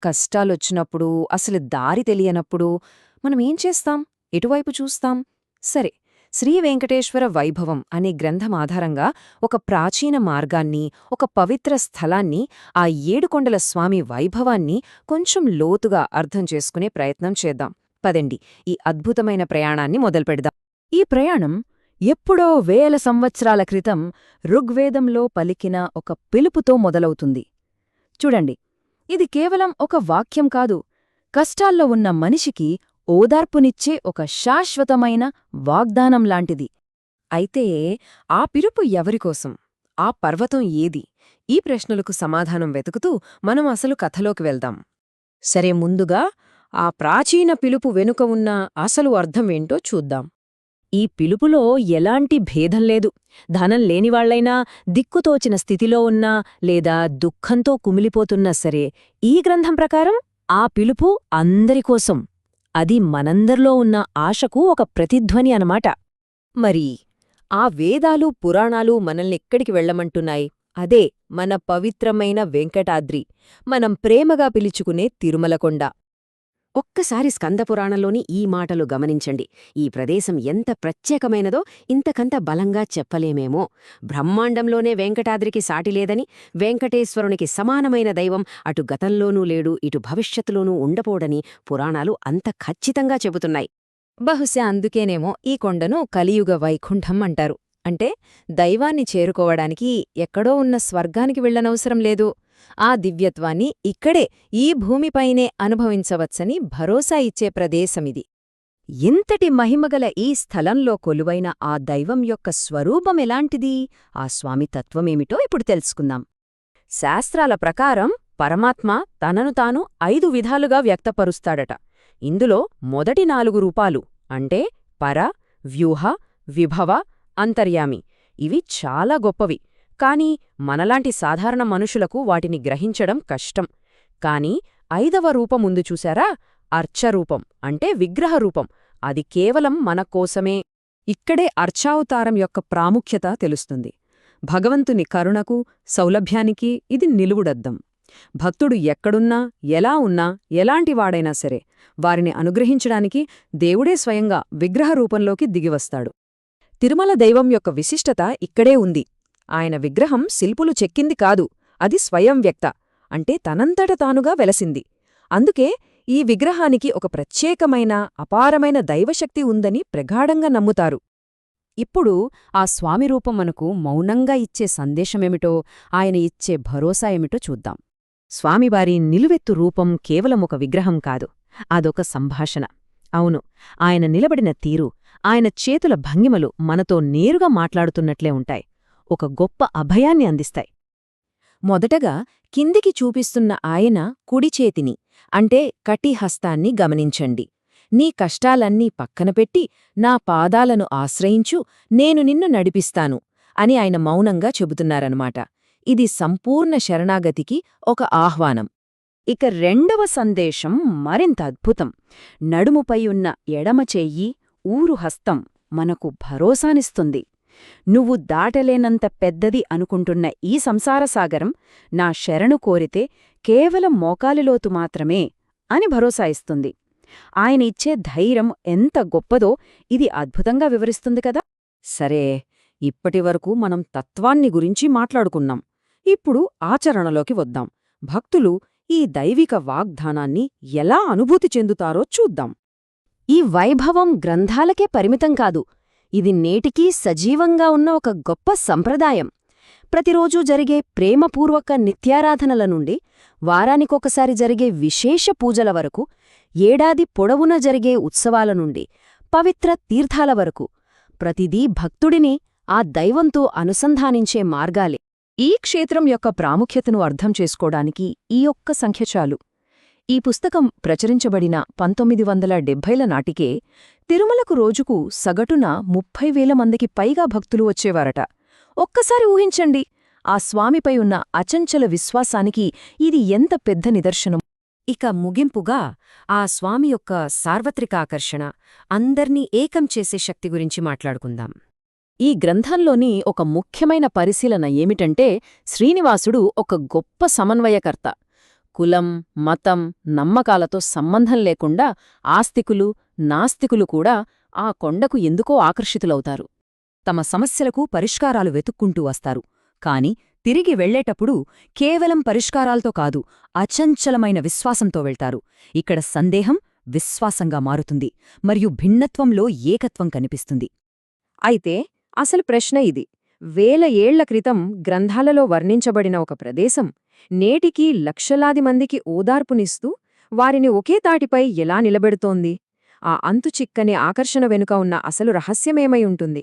కష్టాలొచ్చినప్పుడు, అసలు దారి తెలియనప్పుడు మనమేం చేస్తాం? ఎటువైపు చూస్తాం? సరే, శ్రీ వెంకటేశ్వర వైభవం అనే గ్రంథం ఆధారంగా ఒక ప్రాచీన మార్గాన్ని, ఒక పవిత్ర స్థలాన్ని, ఆ ఏడుకొండల స్వామి వైభవాన్ని కొంచెం లోతుగా అర్థం చేసుకునే ప్రయత్నం చేద్దాం. పదండి, ఈ అద్భుతమైన ప్రయాణాన్ని మొదలుపెడదాం. ఈ ప్రయాణం ఎప్పుడో వేల సంవత్సరాల క్రితం ఋగ్వేదంలో పలికిన ఒక పిలుపుతో మొదలవుతుంది. చూడండి, ఇది కేవలం ఒక వాక్యం కాదు, కష్టాల్లో ఉన్న మనిషికి ఓదార్పునిచ్చే ఒక శాశ్వతమైన వాగ్దానం లాంటిది. అయితే ఆ పిలుపు ఎవరికోసం? ఆ పర్వతం ఏది? ఈ ప్రశ్నలకు సమాధానం వెతుకుతూ మనం అసలు కథలోకి వెళ్దాం. సరే, ముందుగా ఆ ప్రాచీన పిలుపు వెనుక ఉన్న అసలు అర్థం ఏంటో చూద్దాం. ఈ పిలుపులో ఎలాంటి భేదం లేదు. ధనం లేనివాళ్లైనా, దిక్కుతోచిన స్థితిలో ఉన్నా, లేదా దుఃఖంతో కుమిలిపోతున్నా సరే, ఈ గ్రంథం ప్రకారం ఆ పిలుపు అందరికోసం. అది మనందరిలో ఉన్న ఆశకు ఒక ప్రతిధ్వని అనమాట. మరి ఆ వేదాలు, పురాణాలు మనల్నెక్కడికి వెళ్లమంటున్నాయి? అదే మన పవిత్రమైన వెంకటాద్రి, మనం ప్రేమగా పిలుచుకునే తిరుమలకొండ. ఒక్కసారి స్కందపురాణంలోని ఈ మాటలు గమనించండి. ఈ ప్రదేశం ఎంత ప్రత్యేకమైనదో ఇంతకంత బలంగా చెప్పలేమేమో. బ్రహ్మాండంలోనే వెంకటాద్రికి సాటిలేదని, వెంకటేశ్వరునికి సమానమైన దైవం అటు గతంలోనూ లేడు, ఇటు భవిష్యత్తులోనూ ఉండపోడని పురాణాలు అంత ఖచ్చితంగా చెబుతున్నాయి. బహుశా అందుకేనేమో ఈ కొండను కలియుగ వైకుంఠం అంటారు. అంటే దైవాన్ని చేరుకోవడానికి ఎక్కడో ఉన్న స్వర్గానికి వెళ్లనవసరం లేదు. ఆ దివ్యత్వాన్ని ఇక్కడే, ఈ భూమిపైనే అనుభవించవచ్చని భరోసా ఇచ్చే ప్రదేశమిది. ఇంతటి మహిమగల ఈ స్థలంలో కొలువైన ఆ దైవం యొక్క స్వరూపమెలాంటిది, ఆ స్వామి తత్వమేమిటో ఇప్పుడు తెలుసుకుందాం. శాస్త్రాల ప్రకారం పరమాత్మ తనను తాను 5 విధాలుగా వ్యక్తపరుస్తాడట. ఇందులో మొదటి 4 రూపాలు అంటే పర, వ్యూహ, విభవ, అంతర్యామి, ఇవి చాలా గొప్పవి. కాని మనలాంటి సాధారణ మనుషులకు వాటిని గ్రహించడం కష్టం. కాని 5వ రూపముందు చూశారా, అర్చరూపం అంటే విగ్రహరూపం, అది కేవలం మన కోసమే. ఇక్కడే అర్చావతారం యొక్క ప్రాముఖ్యత తెలుస్తుంది. భగవంతుని కరుణకు, సౌలభ్యానికి ఇది నిలువుడద్దం. భక్తుడు ఎక్కడున్నా, ఎలా ఉన్నా, ఎలాంటివాడైనా సరే, వారిని అనుగ్రహించడానికి దేవుడే స్వయంగా విగ్రహరూపంలోకి దిగివస్తాడు. తిరుమల దైవం యొక్క విశిష్టత ఇక్కడే ఉంది. ఆయన విగ్రహం శిల్పులు చెక్కింది కాదు, అది స్వయం వ్యక్త, అంటే తనంతట తానుగా వెలసింది. అందుకే ఈ విగ్రహానికి ఒక ప్రత్యేకమైన, అపారమైన దైవశక్తి ఉందని ప్రగాఢంగా నమ్ముతారు. ఇప్పుడు ఆ స్వామి రూపం మనకు మౌనంగా ఇచ్చే సందేశమేమిటో, ఆయన ఇచ్చే భరోసా ఏమిటో చూద్దాం. స్వామివారి నిలువెత్తు రూపం కేవలం ఒక విగ్రహం కాదు, అదొక సంభాషణ. అవును, ఆయన నిలబడిన తీరు, ఆయన చేతుల భంగిమలు మనతో నేరుగా మాట్లాడుతున్నట్లే ఉంటాయి, ఒక గొప్ప అభయాన్ని అందిస్తాయి. మొదటగా కిందికి చూపిస్తున్న ఆయన కుడిచేతిని, అంటే కటిహస్తాన్ని గమనించండి. నీ కష్టాలన్నీ పక్కనపెట్టి నా పాదాలను ఆశ్రయించు, నేను నిన్ను నడిపిస్తాను అని ఆయన మౌనంగా చెబుతున్నారన్నమాట. ఇది సంపూర్ణ శరణాగతికి ఒక ఆహ్వానం. ఇక రెండవ సందేశం మరింత అద్భుతం. నడుముపై ఉన్న ఎడమచెయ్యి, ఊరు హస్తం మనకు భరోసానిస్తుంది. నువ్వు దాటలేనంత పెద్దది అనుకుంటున్న ఈ సంసారసాగరం నా శరణు కోరితే కేవలం మోకాలిలోతు మాత్రమే అని భరోసా ఇస్తుంది. ఆయన ఇచ్చే ధైర్యం ఎంత గొప్పదో ఇది అద్భుతంగా వివరిస్తుంది కదా. సరే, ఇప్పటివరకు మనం తత్వాన్ని గురించి మాట్లాడుకున్నాం. ఇప్పుడు ఆచరణలోకి వద్దాం. భక్తులు ఈ దైవిక వాగ్దానాన్ని ఎలా అనుభూతి చెందుతారో చూద్దాం. ఈ వైభవం గ్రంథాలకే పరిమితం కాదు, ఇది నేటికీ సజీవంగా ఉన్న ఒక గొప్ప సంప్రదాయం. ప్రతిరోజూ జరిగే ప్రేమపూర్వక నిత్యారాధనల నుండి, వారానికొకసారి జరిగే విశేష పూజల వరకు, ఏడాది పొడవున జరిగే ఉత్సవాల నుండి, పవిత్ర తీర్థాల వరకు, ప్రతిదీ భక్తుడిని ఆ దైవంతో అనుసంధానించే మార్గాలే. ఈ క్షేత్రం యొక్క ప్రాముఖ్యతను అర్థం చేసుకోవడానికి ఈ ఒక్క సంఖ్య చాలు. ఈ పుస్తకం ప్రచురించబడిన 1970ల నాటికే తిరుమలకు రోజుకు సగటున 30,000 మందికి పైగా భక్తులు వచ్చేవారట. ఒక్కసారి ఊహించండి, ఆ స్వామిపై ఉన్న అచంచల విశ్వాసానికి ఇది ఎంత పెద్ద నిదర్శనం. ఇక ముగింపుగా ఆ స్వామి యొక్క సార్వత్రిక ఆకర్షణ, అందర్నీ ఏకం చేసే శక్తి గురించి మాట్లాడుకుందాం. ఈ గ్రంథంలోని ఒక ముఖ్యమైన పరిశీలన ఏమిటంటే, శ్రీనివాసుడు ఒక గొప్ప సమన్వయకర్త. కులం, మతం, నమ్మకాలతో సంబంధం లేకుండా ఆస్తికులు, నాస్తికులు కూడా ఆ కొండకు ఎందుకో ఆకర్షితులవుతారు. తమ సమస్యలకు పరిష్కారాలు వెతుక్కుంటూ వస్తారు. కాని తిరిగి వెళ్లేటప్పుడు కేవలం పరిష్కారాలతో కాదు, అచంచలమైన విశ్వాసంతో వెళ్తారు. ఇక్కడ సందేహం విశ్వాసంగా మారుతుంది, మరియు భిన్నత్వంలో ఏకత్వం కనిపిస్తుంది. అయితే అసలు ప్రశ్న ఇది: వేల ఏళ్ల క్రితం గ్రంథాలలో వర్ణించబడిన ఒక ప్రదేశం నేటికీ లక్షలాది మందికి ఓదార్పునిస్తూ వారిని ఒకే తాటిపై ఎలా నిలబెడుతోంది? ఆ అంతుచిక్కని ఆకర్షణ వెనుక ఉన్న అసలు రహస్యమేమై ఉంటుంది?